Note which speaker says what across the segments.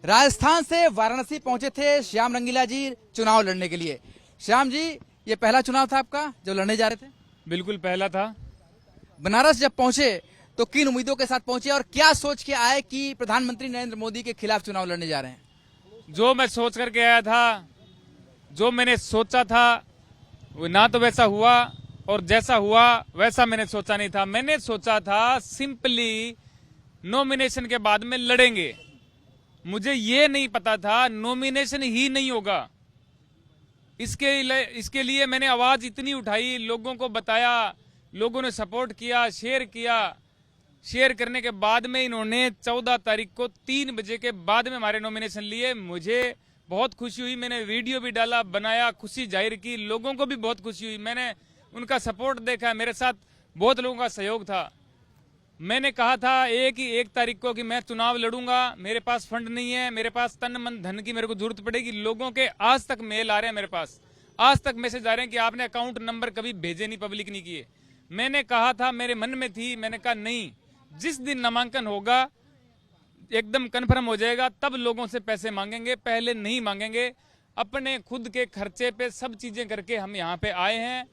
Speaker 1: राजस्थान से वाराणसी पहुंचे थे श्याम रंगीला जी चुनाव लड़ने के लिए। श्याम जी, ये पहला चुनाव था आपका जो लड़ने जा रहे थे?
Speaker 2: बिल्कुल पहला था।
Speaker 1: बनारस जब पहुंचे तो किन उम्मीदों के साथ पहुंचे और क्या सोच के आए कि प्रधानमंत्री नरेंद्र मोदी के खिलाफ चुनाव लड़ने जा रहे हैं?
Speaker 2: जो मैं सोच करके आया था, जो मैंने सोचा था, वो ना तो वैसा हुआ और जैसा हुआ वैसा मैंने सोचा नहीं था। मैंने सोचा था सिंपली नॉमिनेशन के बाद में लड़ेंगे। मुझे ये नहीं पता था नॉमिनेशन ही नहीं होगा। इसके लिए मैंने आवाज इतनी उठाई, लोगों को बताया, लोगों ने सपोर्ट किया, शेयर किया। शेयर करने के बाद में इन्होंने 14 तारीख को 3 बजे के बाद में हमारे नॉमिनेशन लिए। मुझे बहुत खुशी हुई, मैंने वीडियो भी डाला, बनाया, खुशी जाहिर की, लोगों को भी बहुत खुशी हुई। मैंने उनका सपोर्ट देखा, मेरे साथ बहुत लोगों का सहयोग था। मैंने कहा था 1 तारीख को कि मैं चुनाव लड़ूंगा। मेरे पास फंड नहीं है, मेरे पास तन मन धन की मेरे को जरूरत पड़ेगी। लोगों के आज तक मेल आ रहे हैं, मेरे पास आज तक मैसेज आ रहे हैं कि आपने अकाउंट नंबर कभी भेजे नहीं, पब्लिक नहीं किए। मैंने कहा था, मेरे मन में थी, मैंने कहा नहीं, जिस दिन नामांकन होगा एकदम कन्फर्म हो जाएगा तब लोगों से पैसे मांगेंगे, पहले नहीं मांगेंगे। अपने खुद के खर्चे पे सब चीजें करके हम यहाँ पे आए हैं।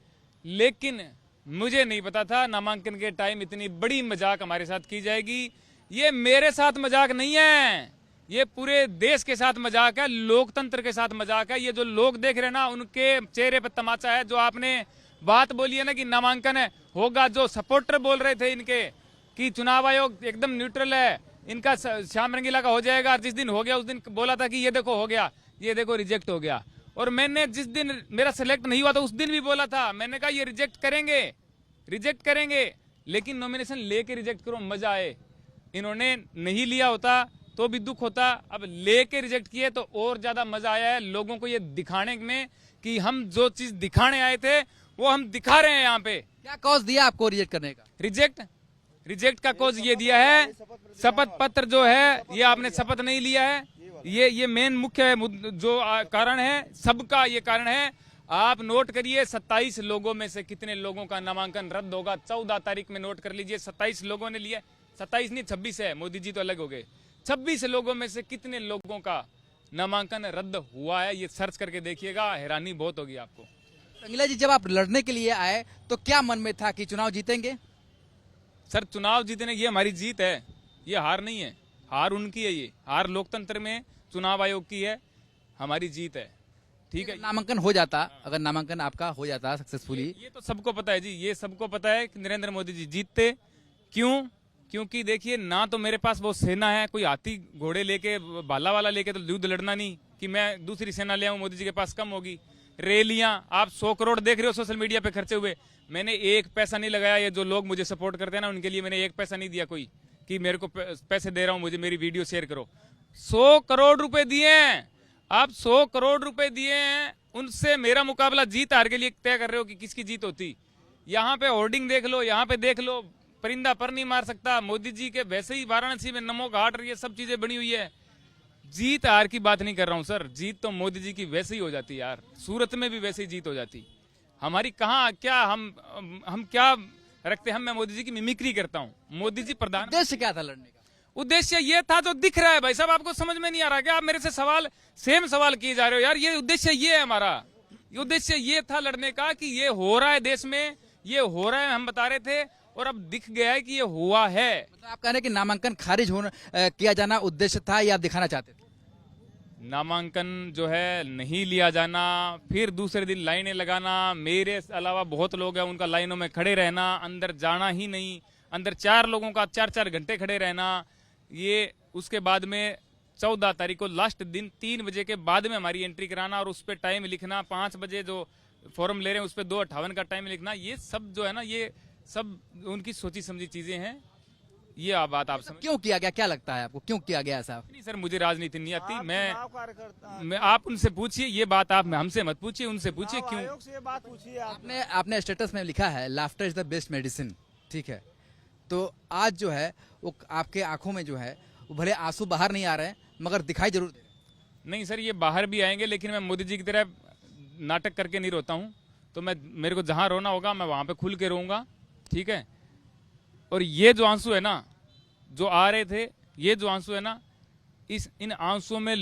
Speaker 2: लेकिन मुझे नहीं पता था नामांकन के टाइम इतनी बड़ी मजाक हमारे साथ की जाएगी। ये मेरे साथ मजाक नहीं है, ये पूरे देश के साथ मजाक है, लोकतंत्र के साथ मजाक है। ये जो लोग देख रहे हैं ना, उनके चेहरे पर तमाचा है। जो आपने बात बोली है ना कि नामांकन है होगा, जो सपोर्टर बोल रहे थे इनके कि चुनाव आयोग एकदम न्यूट्रल है, इनका श्याम रंगीला का हो जाएगा, जिस दिन हो गया उस दिन बोला था कि ये देखो हो गया, ये देखो रिजेक्ट हो गया। और मैंने जिस दिन मेरा सिलेक्ट नहीं हुआ था उस दिन भी बोला था, मैंने कहा ये रिजेक्ट करेंगे, लेकिन नॉमिनेशन लेके रिजेक्ट करो, मजा आए। इन्होंने नहीं लिया होता तो भी दुख होता, अब लेके रिजेक्ट किए तो और ज्यादा मजा आया है लोगों को ये दिखाने में कि हम जो चीज दिखाने आए थे वो हम दिखा रहे हैं। यहाँ पे
Speaker 1: क्या कॉज दिया आपको रिजेक्ट करने का?
Speaker 2: रिजेक्ट का कॉज ये दिया है, शपथ पत्र जो है ये आपने शपथ नहीं लिया है। ये मेन मुख्य जो कारण है, सबका ये कारण है। आप नोट करिए 27 लोगों में से कितने लोगों का नामांकन रद्द होगा। 14 तारीख में नोट कर लीजिए, 27 लोगों ने लिया। 27 नहीं 26 है, मोदी जी तो अलग हो गए। 26 लोगों में से कितने लोगों का नामांकन रद्द हुआ है, ये सर्च करके देखिएगा, हैरानी बहुत होगी आपको।
Speaker 1: रंगीला जी, जब आप लड़ने के लिए आए तो क्या मन में था कि चुनाव जीतेंगे?
Speaker 2: सर, चुनाव जीतने ये हमारी जीत है, ये हार नहीं है। हार उनकी है, ये हार लोकतंत्र में चुनाव आयोग की है, हमारी जीत है। ठीक है,
Speaker 1: नामांकन हो जाता, अगर नामांकन आपका हो जाता सक्सेसफुली,
Speaker 2: ये तो सबको पता है जी, ये सबको पता है कि नरेंद्र मोदी जी जीतते। क्यों? क्योंकि देखिए, ना तो मेरे पास वो सेना है, कोई हाथी घोड़े लेके भाला वाला लेके तो युद्ध लड़ना नहीं कि मैं दूसरी सेना ले आऊं, मोदी जी के पास कम होगी। रैलियां आप 100 करोड़ देख रहे हो सोशल मीडिया पे खर्चे हुए, मैंने 1 पैसा नहीं लगाया। ये जो लोग मुझे सपोर्ट करते हैं ना, उनके लिए मैंने 1 पैसा नहीं दिया कोई कि मेरे को पैसे दे रहा हूं, मुझे मेरी वीडियो शेयर करो। 100 करोड़ रुपए दिए हैं आप, 100 करोड़ रुपए दिए हैं। उनसे मेरा मुकाबला जीत हार के लिए तय कर रहे हो कि किसकी जीत होती। यहाँ पे होर्डिंग देख लो, यहाँ पे देख लो, परिंदा पर नहीं मार सकता। मोदी जी के वैसे ही वाराणसी में नमो घाट, ये सब चीजें बनी हुई है। जीत हार की बात नहीं कर रहा हूं सर, जीत तो मोदी जी की वैसे ही हो जाती यार, सूरत में भी वैसे ही जीत हो जाती। हमारी कहाँ क्या हम क्या रखते हैं, मैं मोदी जी की मिमिक्री करता हूँ। मोदी जी प्रधान।
Speaker 1: उद्देश्य क्या था लड़ने का?
Speaker 2: उद्देश्य ये था जो दिख रहा है भाई साहब, आपको समझ में नहीं आ रहा क्या? आप मेरे से सेम सवाल किए जा रहे हो यार। ये उद्देश्य ये है हमारा, ये उद्देश्य ये था लड़ने का कि ये हो रहा है देश में, ये हो रहा है, हम बता रहे थे और अब दिख गया है कि ये हुआ है।
Speaker 1: मतलब आप कह रहे हैं कि नामांकन खारिज किया जाना उद्देश्य था, या आप दिखाना चाहते थे?
Speaker 2: नामांकन जो है नहीं लिया जाना, फिर दूसरे दिन लाइनें लगाना, मेरे अलावा बहुत लोग हैं उनका लाइनों में खड़े रहना, अंदर जाना ही नहीं, अंदर 4 लोगों का 4-4 घंटे खड़े रहना। ये उसके बाद में 14 तारीख को लास्ट दिन 3 बजे के बाद में हमारी एंट्री कराना और उस पर टाइम लिखना। 5 बजे जो फॉर्म ले रहे हैं उस पर 2:58 का टाइम लिखना। ये सब जो है ना, ये सब उनकी सोची समझी चीजें हैं। ये बात आप समझ।
Speaker 1: क्यों किया गया, क्या लगता है आपको, क्यों किया गया ऐसा?
Speaker 2: नहीं सर, मुझे राजनीति नहीं आती। मैं आप उनसे पूछिए ये बात, आप हमसे मत पूछिए, उनसे पूछिए क्यों।
Speaker 3: से बात पूछिए
Speaker 1: आपने स्टेटस में लिखा है laughter is the best medicine, ठीक है? तो आज जो है वो आपके आंखों में जो है वो भले आंसू बाहर नहीं आ रहे हैं मगर दिखाई जरूर दे रहे हैं।
Speaker 2: नहीं सर, ये बाहर भी आएंगे, लेकिन मैं मोदी जी की तरह नाटक करके नहीं रोता हूँ। तो मेरे को जहां रोना होगा मैं वहां पे खुल के रोऊंगा, ठीक है? और ये जो आंसू है ना, जो आ रहे थे, ये जो आंसू है ना, इन आंसुओं में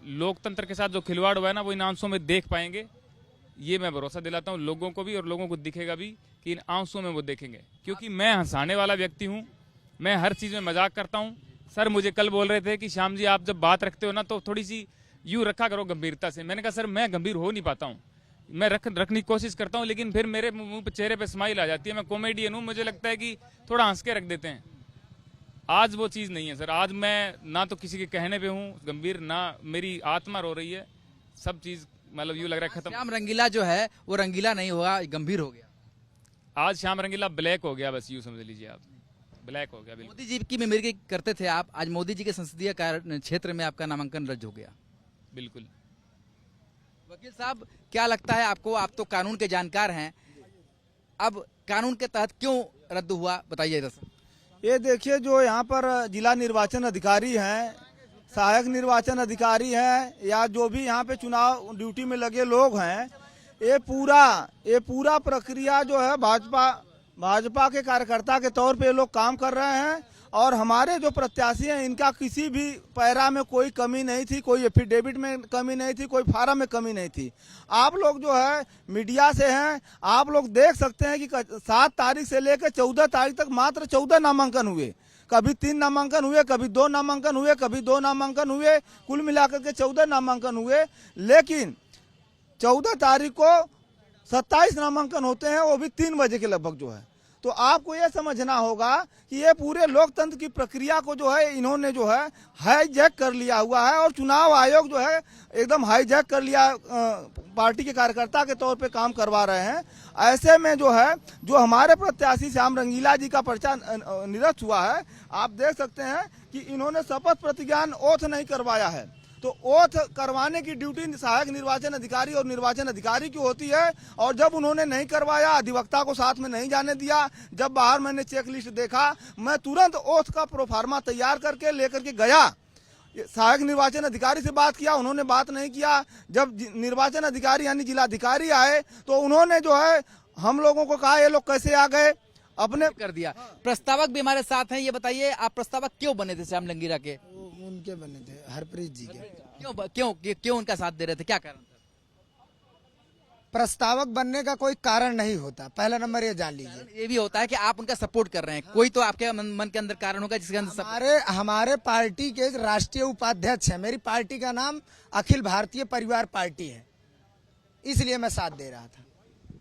Speaker 2: लोकतंत्र के साथ जो खिलवाड़ हुआ है ना, वो इन आंसुओं में देख पाएंगे। ये मैं भरोसा दिलाता हूँ लोगों को भी, और लोगों को दिखेगा भी कि इन आंसुओं में वो देखेंगे। क्योंकि मैं हंसाने वाला व्यक्ति हूँ, मैं हर चीज में मजाक करता हूँ। सर मुझे कल बोल रहे थे कि श्याम जी आप जब बात रखते हो ना तो थोड़ी सी यूं रखा करो गंभीरता से। मैंने कहा सर मैं गंभीर हो नहीं पाता हूँ, मैं रखने की कोशिश करता हूँ, लेकिन फिर मेरे मुंह पे चेहरे पे स्माइल आ जाती है। मैं कॉमेडियन हूँ, मुझे लगता है कि थोड़ा हंस के रख देते हैं। आज वो चीज़ नहीं है सर। आज मैं ना तो किसी के कहने पे हूँ गंभीर, ना मेरी आत्मा रो रही है। सब चीज़ मतलब यूँ लग रहा है खत्म।
Speaker 1: श्याम रंगीला जो है वो रंगीला नहीं हुआ, गंभीर हो गया।
Speaker 2: आज श्याम रंगीला ब्लैक हो गया, बस यूँ समझ लीजिए आप, ब्लैक हो गया। बिल्कुल
Speaker 1: मोदी जी की मिमिक्री करते थे आप, आज मोदी जी के संसदीय क्षेत्र में आपका नामांकन रद्द हो गया।
Speaker 2: बिल्कुल।
Speaker 1: वकील साहब क्या लगता है आपको, आप तो कानून के जानकार हैं, अब कानून के तहत क्यों रद्द हुआ बताइए दरअसल।
Speaker 3: ये देखिए जो यहाँ पर जिला निर्वाचन अधिकारी हैं, सहायक निर्वाचन अधिकारी हैं, या जो भी यहाँ पे चुनाव ड्यूटी में लगे लोग हैं, ये पूरा प्रक्रिया जो है भाजपा के कार्यकर्ता के तौर पे ये लोग काम कर रहे हैं। और हमारे जो प्रत्याशी हैं इनका किसी भी पैरा में कोई कमी नहीं थी, कोई एफिडेविट में कमी नहीं थी, कोई फार्म में कमी नहीं थी। आप लोग जो है मीडिया से हैं, आप लोग देख सकते हैं कि 7 तारीख से लेकर 14 तारीख तक मात्र 14 नामांकन हुए। कभी 3 नामांकन हुए, कभी 2 नामांकन हुए, कभी 2 नामांकन हुए, कुल मिलाकर के 14 नामांकन हुए। लेकिन 14 तारीख को 27 नामांकन होते हैं, वो भी 3 बजे के लगभग जो है। तो आपको ये समझना होगा कि ये पूरे लोकतंत्र की प्रक्रिया को जो है इन्होंने जो है हाईजैक कर लिया हुआ है, और चुनाव आयोग जो है एकदम हाईजैक कर लिया, पार्टी के कार्यकर्ता के तौर पे काम करवा रहे हैं। ऐसे में जो है जो हमारे प्रत्याशी श्याम रंगीला जी का पर्चा निरस्त हुआ है, आप देख सकते हैं कि इन्होंने शपथ प्रतिज्ञान ओथ नहीं करवाया है। तो ओथ करवाने की ड्यूटी सहायक निर्वाचन अधिकारी और निर्वाचन अधिकारी की होती है, और जब उन्होंने नहीं करवाया, अधिवक्ता को साथ में नहीं जाने दिया, जब बाहर मैंने चेक लिस्ट देखा, मैं तुरंत ओथ का प्रोफार्मा तैयार करके लेकर के गया। सहायक निर्वाचन अधिकारी से बात किया, उन्होंने बात नहीं किया। जब निर्वाचन अधिकारी यानी जिलाधिकारी आए तो उन्होंने जो है हम लोगों को कहा ये लोग कैसे आ गए, अपने
Speaker 1: कर दिया। प्रस्तावक भी हमारे साथ हैं, ये बताइए आप प्रस्तावक क्यों बने थे श्याम रंगीला के?
Speaker 4: उनके बने थे, हरप्रीत जी के।
Speaker 1: क्यों उनका साथ दे रहे थे, क्या कारण था?
Speaker 4: प्रस्तावक बनने का कोई कारण नहीं होता, पहला नंबर ये जान लीजिए।
Speaker 1: ये भी होता है कि आप उनका सपोर्ट कर रहे हैं, कोई तो आपके मन के अंदर कारण होगा जिसके अंदर
Speaker 4: हमारे पार्टी के राष्ट्रीय उपाध्यक्ष है। मेरी पार्टी का नाम अखिल भारतीय परिवार पार्टी है, इसलिए मैं साथ दे रहा था।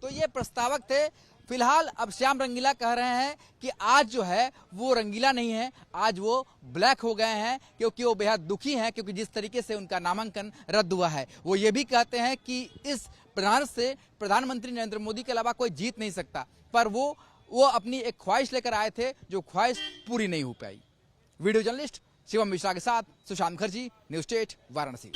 Speaker 1: तो ये प्रस्तावक थे। फिलहाल अब श्याम रंगीला कह रहे हैं कि आज जो है वो रंगीला नहीं है, आज वो ब्लैक हो गए हैं, क्योंकि वो बेहद दुखी हैं, क्योंकि जिस तरीके से उनका नामांकन रद्द हुआ है। वो ये भी कहते हैं कि इस बनारस से प्रधानमंत्री नरेंद्र मोदी के अलावा कोई जीत नहीं सकता, पर वो अपनी एक ख्वाहिश लेकर आए थे, जो ख्वाहिश पूरी नहीं हो पाई। वीडियो जर्नलिस्ट शिवम मिश्रा के साथ सुशांत मुखर्जी, न्यूज़ 8 वाराणसी।